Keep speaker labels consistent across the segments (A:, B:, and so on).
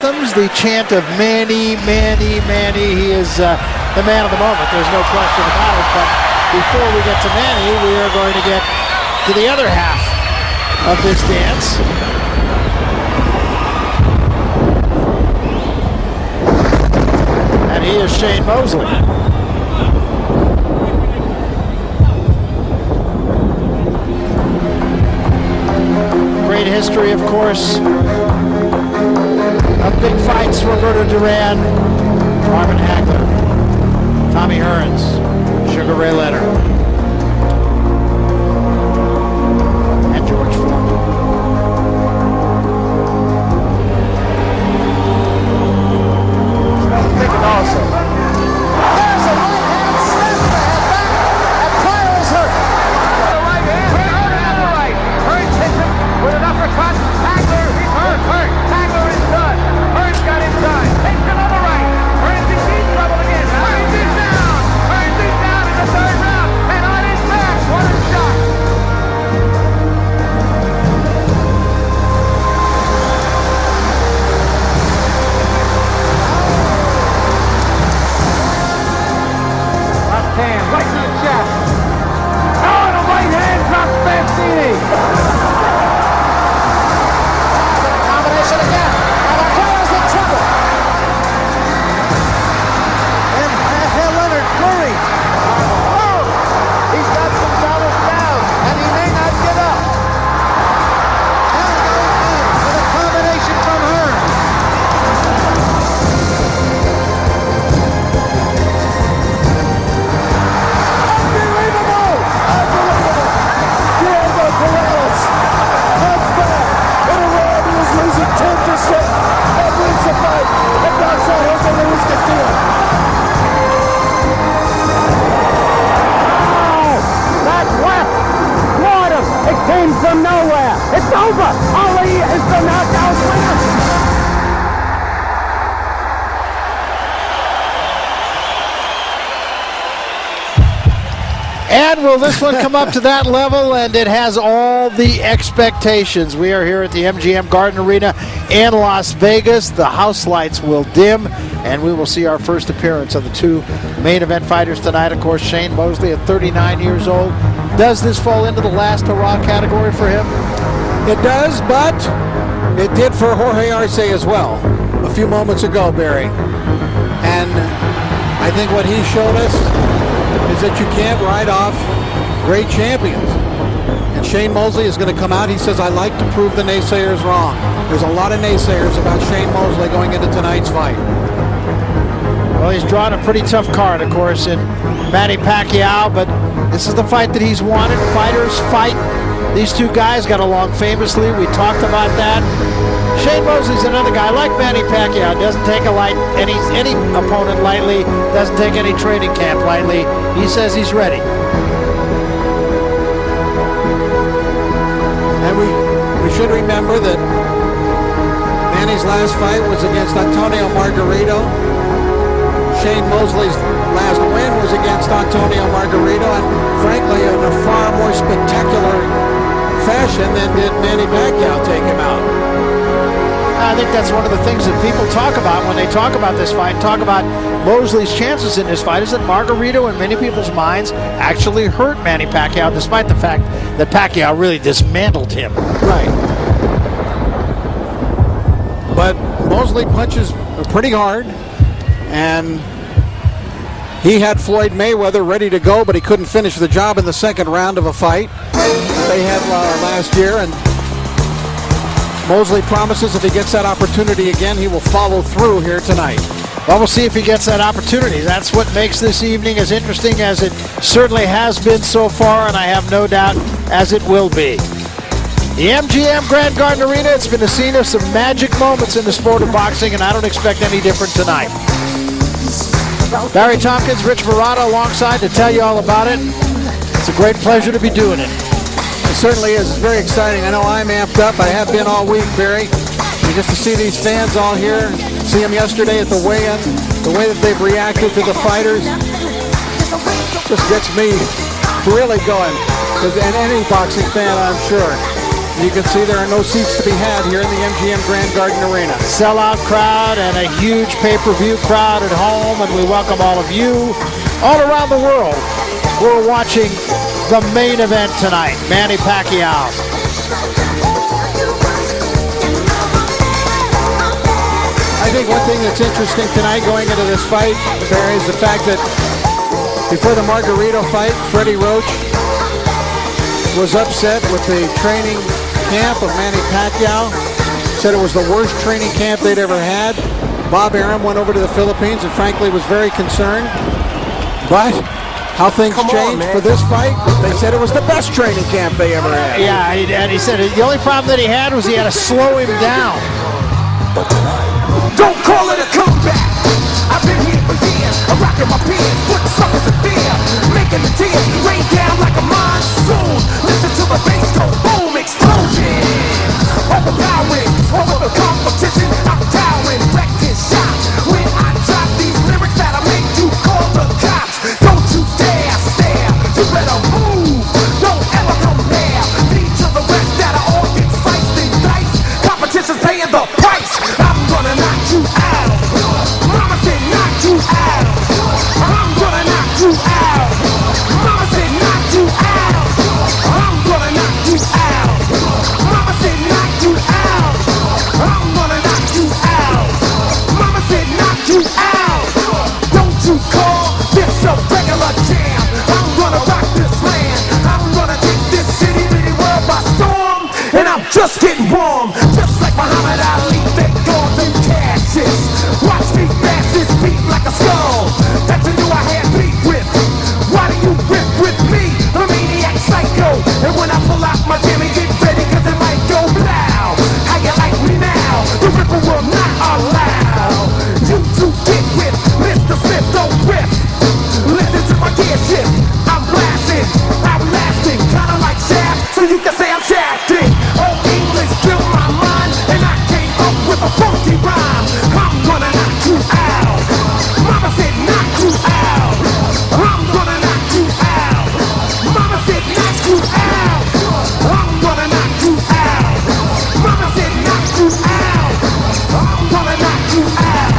A: anthems, the chant of Manny, Manny, Manny. He is the man of the moment. There's no question about it. But before we get to Manny, we are going to get to the other half of this dance. And he is Shane Mosley. Great history, of course, of big fights. Roberto Duran, Marvin Hagler, Tommy Hearns, Sugar Ray Leonard, and George Foreman. Thinking also. There's a right hand snap to the head back, and Pryor is hurt.
B: The right hand, Hearns on the right. Hearns hits him with an uppercut. Hagler, he's hurt. Hagler is done. Hearns got inside. Takes him on the right. Hearns in deep trouble again. Hearns is down. Hearns is down in the third round. And on his back. What a shot. Left hand, right to the chest. Oh, the right hand drops Mancini.
C: Combination again. And Pryor's in trouble. And Leonard flurry. Oh! He's got some dollars down, and he may not give up. Now going in with a combination from Hearns. Unbelievable! Diego Corrales comes back in a round. He was losing 10%. That wins the fight. And knocks out Jose Luis Castillo.
B: That's left. Caught him. It came from nowhere. It's over. Ali is the knockout winner.
A: And will this one come up to that level? And it has all the expectations. We are here at the MGM Garden Arena in Las Vegas. The house lights will dim, and we will see our first appearance of the two main event fighters tonight. Of course, Shane Mosley at 39 years old. Does this fall into the last hurrah category for him?
D: It does, but it did for Jorge Arce as well a few moments ago, Barry. And I think what he showed us is that you can't write off great champions. And Shane Mosley is going to come out. He says, I like to prove the naysayers wrong. There's a lot of naysayers about Shane Mosley going into tonight's fight.
A: Well, he's drawn a pretty tough card, of course, in Manny Pacquiao, but this is the fight that he's wanted. Fighters fight. These two guys got along famously. We talked about that. Shane Mosley's another guy like Manny Pacquiao. Doesn't take any opponent lightly. Doesn't take any training camp lightly. He says he's ready.
D: And we should remember that Manny's last fight was against Antonio Margarito. Shane Mosley's last win was against Antonio Margarito, and frankly in a far more spectacular fashion than did Manny Pacquiao take him out.
A: I think that's one of the things that people talk about when they talk about this fight, talk about Mosley's chances in this fight, is that Margarito in many people's minds actually hurt Manny Pacquiao, despite the fact that Pacquiao really dismantled him.
D: Right. But Mosley punches pretty hard, and he had Floyd Mayweather ready to go, but he couldn't finish the job in the second round of a fight they had last year. And Mosley promises if he gets that opportunity again, he will follow through here tonight.
A: Well, we'll see if he gets that opportunity. That's what makes this evening as interesting as it certainly has been so far, and I have no doubt as it will be. The MGM Grand Garden Arena, it's been a scene of some magic moments in the sport of boxing, and I don't expect any different tonight. Barry Tompkins, Rich Verrata alongside to tell you all about it. It's a great pleasure to be doing it.
D: It certainly is. It's very exciting. I know I'm amped up. I have been all week, Barry. And just to see these fans all here, see them yesterday at the weigh-in, the way that they've reacted to the fighters, just gets me really going. And any boxing fan, I'm sure. You can see there are no seats to be had here in the MGM Grand Garden Arena.
A: Sellout crowd and a huge pay-per-view crowd at home, and we welcome all of you all around the world who are watching the main event tonight, Manny Pacquiao.
D: I think one thing that's interesting tonight going into this fight, Barry, is the fact that before the Margarito fight, Freddie Roach was upset with the training camp of Manny Pacquiao. Said it was the worst training camp they'd ever had. Bob Arum went over to the Philippines and frankly was very concerned. But how things changed for this fight, they said it was the best training camp they ever had.
A: Yeah, and he said the only problem that he had was he had to slow him down.
E: But tonight, don't call it a comeback. I've been here for years, I'm rocking my peers, putting suckers in fear, making the tears rain down like a monsoon. Listen to the bass go boom, explosion. Overpowering, over the competition, I'm towering, wrecking shop. When I drop these lyrics that I make you call the cops. Don't you dare stare, you better move. Don't ever compare me to the rest that are all get sliced and diced. Competition's paying the price. I'm gonna knock you out. Mama said knock you out. I'm gonna knock you out. Mama said knock you out. I'm gonna knock you out. Mama said knock you out. I'm gonna knock you out. Mama said knock you out. Don't you call this a regular jam. I'm gonna rock this land. I'm gonna take this city, bitty world by storm. And I'm just getting warm. Just like Muhammad Ali, they call them Cassius. Watch me smash this beat like a skull. That you knew I had beat with. Why do you rip with me, the maniac psycho? And when I pull out my jam and get ready, cause it might go blow. How you like me now? The ripper will not allow you to get with Mr. Smith, don't whip. Listen to my gear shift. I'm blasting, I'm lasting, kinda like Shaft, so you can say I'm shafting. Old English built my mind, and I came up with a funky rhyme. I'm gonna knock you out. Mama said knock you out. I'm gonna knock you out. Mama said knock you out. I'm gonna knock you out. Mama said knock you out. I'm gonna knock you out.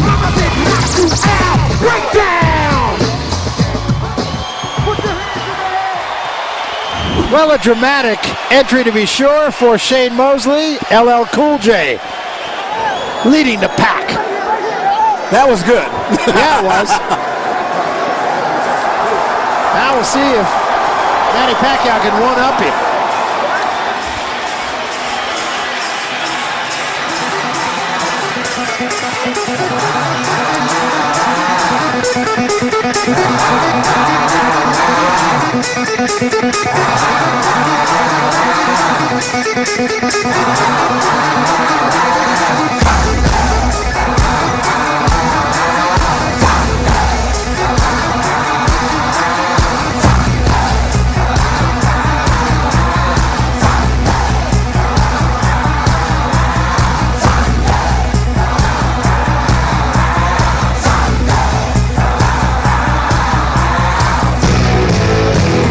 E: Mama said knock you out. Break down. Put your hands in the air.
A: Well, a dramatic entry to be sure for Shane Mosley, LL Cool J, leading the pack.
D: That was good.
A: Yeah, it was. Now we'll see if Manny Pacquiao can one-up him.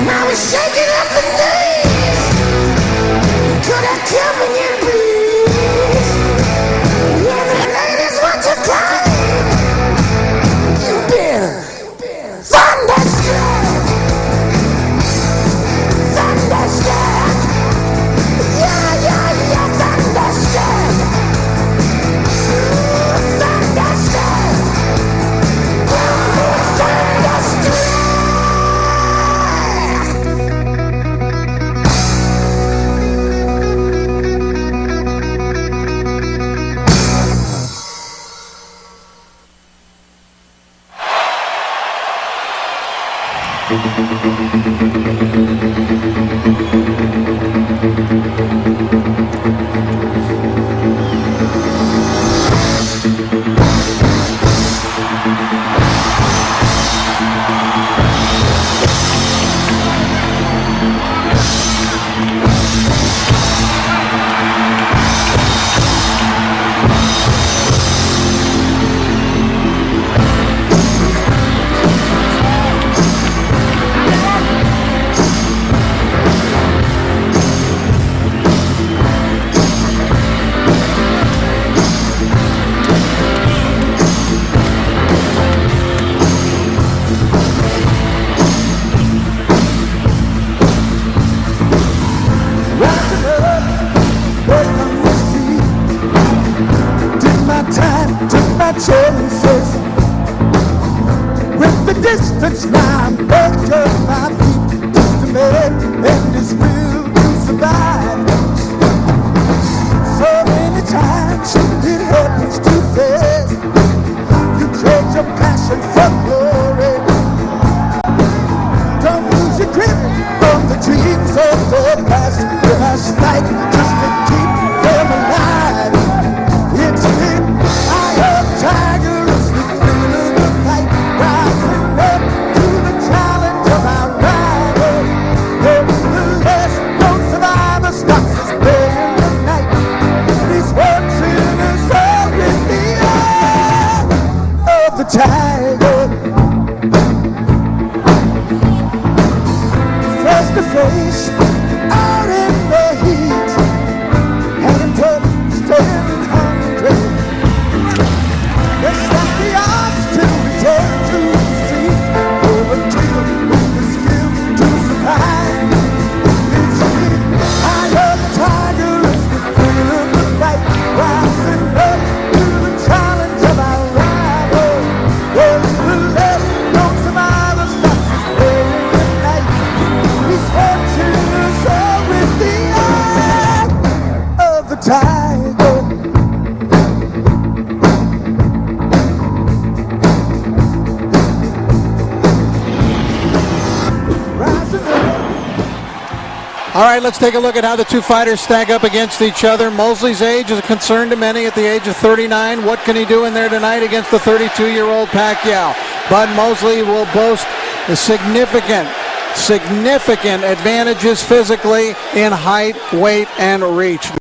E: Now we're shaking up the knees. Could I come in your breeze? Yeah, the ladies want to climb. You've been thunderstruck. Thunderstruck. Yeah, thunderstruck. Thunderstruck. Thunderstruck.
C: my chances. With the distance now, I'm back on my feet. Just a man and his will to survive. So many times it happens too fast. You trade your passion for glory. Don't lose your grip on the dreams of the past. Last night just to keep them alive. It's the eye of tiger, it's the thrill of the fight. Rising up to the challenge of our rival. Nevertheless, no survivor stops us there in the night. These words in us all in the eye of the tiger. Face to face, out in the heat, hand up, staring hungry. Let's stop the odds till we return to the street. Overkill with the skill to survive. It's the eye of the tiger, it's the thrill of the fight. Rising up to the challenge of our rival. Nevertheless, no survivor stops us there in the night. He's watching us all with the eye of the tiger. Rising up.
D: All right, let's take a look at how the two fighters stack up against each other. Mosley's age is a concern to many at the age of 39. What can he do in there tonight against the 32-year-old Pacquiao? Bud Mosley will boast a significant advantages physically in height, weight, and reach.